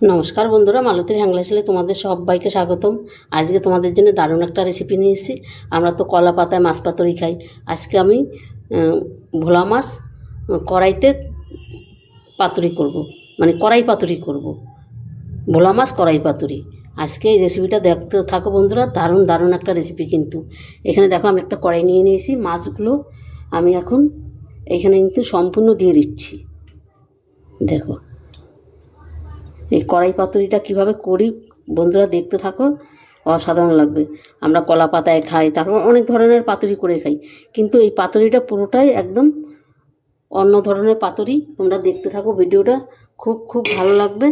নমস্কার বন্ধুরা, মালতীর হ্যাংলাশালে তোমাদের সবাইকে স্বাগতম। আজকে তোমাদের জন্য দারুণ একটা রেসিপি নিয়ে এসেছি। আমরা তো কলা পাতায় মাছ পাতুরি খাই। আজকে আমি ভোলা মাছ কড়াইতে পাতুরি করব, মানে কড়াই পাতুরি করব, ভোলা মাছ কড়াই পাতুরি। আজকে এই রেসিপিটা দেখতে থাকো বন্ধুরা, দারুণ দারুণ একটা রেসিপি কিন্তু। এখানে দেখো আমি একটা কড়াই নিয়ে নিয়েছি। মাছগুলো আমি এখন এখানে কিন্তু সম্পূর্ণ দিয়ে দিচ্ছি। দেখো এই কড়াই পাতুরিটা কীভাবে করি বন্ধুরা, দেখতে থাকো, অসাধারণ লাগবে। আমরা কলা পাতায় খাই, তারপর অনেক ধরনের পাতুরি করে খাই, কিন্তু এই পাতুরিটা পুরোটাই একদম অন্য ধরনের পাতুরি। তোমরা দেখতে থাকো ভিডিওটা, খুব খুব ভালো লাগবে।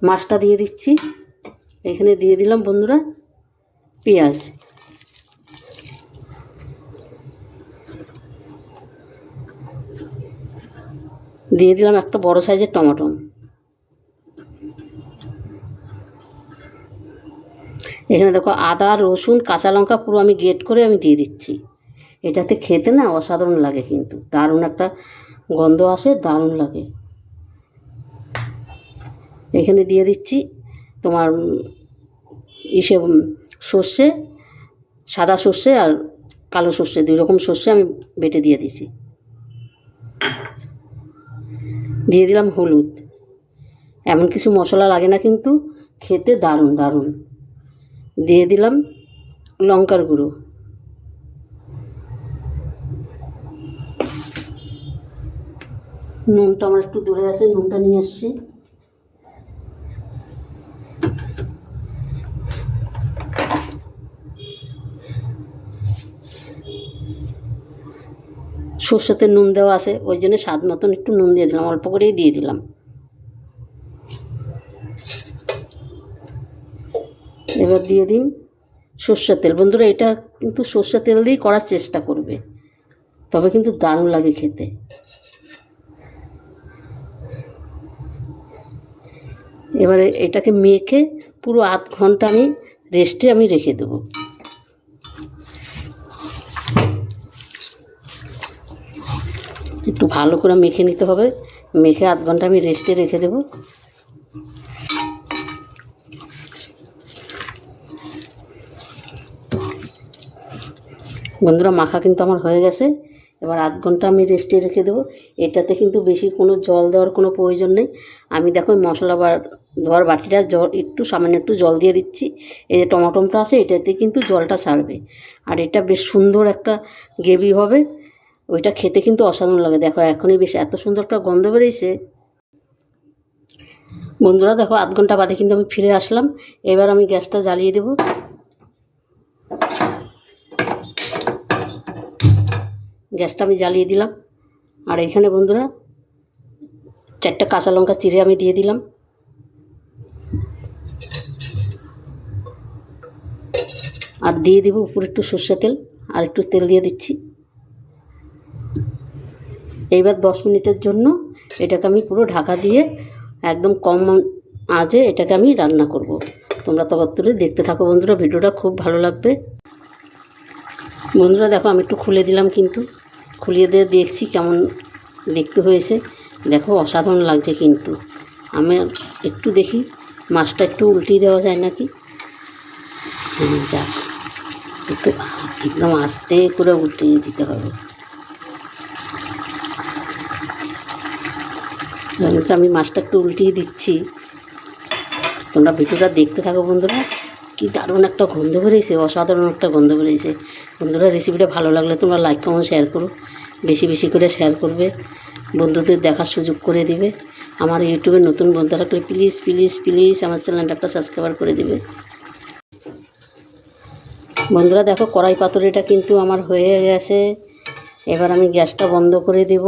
মাছটা দিয়ে দিচ্ছি, এখানে দিয়ে দিলাম বন্ধুরা পেঁয়াজ, দিয়ে দিলাম একটা বড় সাইজের টমেটো, এখানে দেখো আদা রসুন কাঁচা লঙ্কা পুরো আমি গ্রেট করে আমি দিয়ে দিচ্ছি। এটাতে খেতে না অসাধারণ লাগে, কিন্তু দারুণ একটা গন্ধ আসে, দারুণ লাগে। এখানে দিয়ে দিচ্ছি তোমার সর্ষে, সাদা সর্ষে আর কালো সর্ষে, দুই রকম সর্ষে আমি বেটে দিয়ে দিছি। দিয়ে দিলাম হলুদ। এমন কিছু মশলা লাগে না, কিন্তু খেতে দারুণ দারুণ। দিয়ে দিলাম লঙ্কার গুঁড়ো, নুনটা আমার একটু দূরে আছে, নুনটা নিয়ে আসছি। সর্ষেতে নুন দেওয়া আছে, ওই জন্য স্বাদ মতন একটু নুন দিয়ে দিলাম, অল্প করেই দিয়ে দিলাম। এবার দিয়ে দিন সর্ষের তেল। বন্ধুরা এটা কিন্তু সর্ষের তেল দিয়েই করার চেষ্টা করবে, তবে কিন্তু দারুণ লাগে খেতে। এবারে এটাকে মেখে পুরো আধ ঘন্টা আমি রেস্টে আমি রেখে দেবো। একটু ভালো করে মেখে নিতে হবে, মেখে আধ ঘন্টা আমি রেস্টে রেখে দেবো। বন্ধুরা মাখা কিন্তু আমার হয়ে গেছে। এবার আধ ঘন্টা আমি রেস্টে রেখে দেবো। এটাতে কিন্তু বেশি কোনো জল দেওয়ার কোনো প্রয়োজন নেই। আমি দেখো মশলা ধোয়ার বাটিটা একটু সামান্য একটু জল দিয়ে দিচ্ছি। এই যে টমাটোমটা আছে, এটাতে কিন্তু জলটা ছাড়বে, আর এটা বেশ সুন্দর একটা গ্রেভি হবে। ওইটা খেতে কিন্তু অসাধারণ লাগে। দেখো এখনই বেশ এত সুন্দর একটা গন্ধ বেরিয়েছে। বন্ধুরা দেখো আধ ঘন্টা বাদে কিন্তু আমি ফিরে আসলাম। এবার আমি গ্যাসটা জ্বালিয়ে দেবো। গ্যাসটা আমি জ্বালিয়ে দিলাম, আর এখানে বন্ধুরা 4টা কাঁচা লঙ্কা চিড়ে আমি দিয়ে দিলাম। আর দিয়ে দিব উপরে একটু সর্ষে তেল, আর একটু তেল দিয়ে দিচ্ছি। এইবার 10 মিনিটের জন্য এটাকে আমি পুরো ঢাকা দিয়ে একদম কম আঁচে এটাকে আমি রান্না করব। তোমরা ততক্ষণে দেখতে থাকো বন্ধুরা, ভিডিওটা খুব ভালো লাগবে। বন্ধুরা দেখো আমি একটু খুলে দিলাম, কিন্তু খুলিয়ে দিয়ে দেখছি কেমন দেখতে হয়েছে। দেখো অসাধারণ লাগছে, কিন্তু আমি একটু দেখি মাছটা একটু উল্টিয়ে দেওয়া যায় নাকি। যাক, একটু একদম আস্তে করে উল্টিয়ে দিতে হবে। আমি মাছটা একটু উল্টিয়ে দিচ্ছি। তোমরা ভিডিওটা দেখতে থাকো বন্ধুরা, কি দারুণ একটা গন্ধ বেরিয়েছে, অসাধারণ একটা গন্ধ বেরিয়েছে। বন্ধুরা রেসিপিটা ভালো লাগলে তোমরা লাইক কমেন্ট শেয়ার করো, বেশি বেশি করে শেয়ার করবে, বন্ধুদের দেখার সুযোগ করে দিবে। আমার ইউটিউবে নতুন বন্ধু থাকলে প্লিজ প্লিজ প্লিজ আমার চ্যানেলটা একটা সাবস্ক্রাইব করে দিবে। বন্ধুরা দেখো কড়াই পাতুরিটা কিন্তু আমার হয়ে গেছে। এবার আমি গ্যাসটা বন্ধ করে দেব।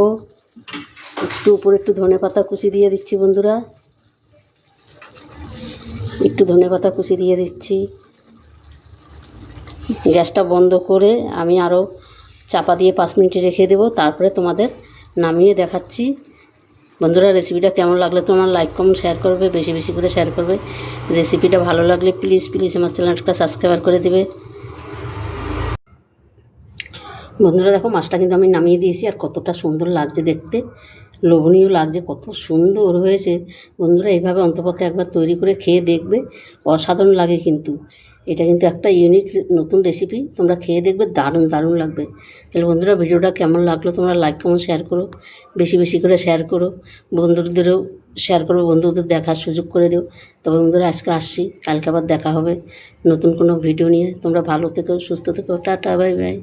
একটু উপরে একটু ধনেপাতা কুচি দিয়ে দিচ্ছি বন্ধুরা, একটু ধনেপাতা কুচি দিয়ে দিচ্ছি। গ্যাসটা বন্ধ করে আমি আরও চাপা দিয়ে 5 মিনিট রেখে দেবো, তারপরে তোমাদের নামিয়ে দেখাচ্ছি। বন্ধুরা রেসিপিটা কেমন লাগলে তোমার লাইক কমেন্ট শেয়ার করবে, বেশি বেশি করে শেয়ার করবে। রেসিপিটা ভালো লাগলে প্লিজ প্লিজ আমার চ্যানেলটা সাবস্ক্রাইব করে দেবে। বন্ধুরা দেখো মাছটা কিন্তু আমি নামিয়ে দিয়েছি, আর কতটা সুন্দর লাগছে দেখতে। লোভনীয় লাগছে, কত সুন্দর হয়েছে। বন্ধুরা এইভাবে অন্তপক্ষে একবার তৈরি করে খেয়ে দেখবে, অসাধারণ লাগে কিন্তু। এটা কিন্তু একটা ইউনিক নতুন রেসিপি, তোমরা খেয়ে দেখবে, দারুণ দারুণ লাগবে। তাহলে বন্ধুরা ভিডিওটা কেমন লাগলো তোমরা লাইক কমেন্ট শেয়ার করো, বেশি বেশি করে শেয়ার করো, বন্ধুদেরও শেয়ার করো, বন্ধুদের দেখার সুযোগ করে দিও। তবে বন্ধুরা আজকে আসছি, কালকে আবার দেখা হবে নতুন কোনো ভিডিও নিয়ে। তোমরা ভালো থেকো, সুস্থ থেকো, টাটা, বাই বাই।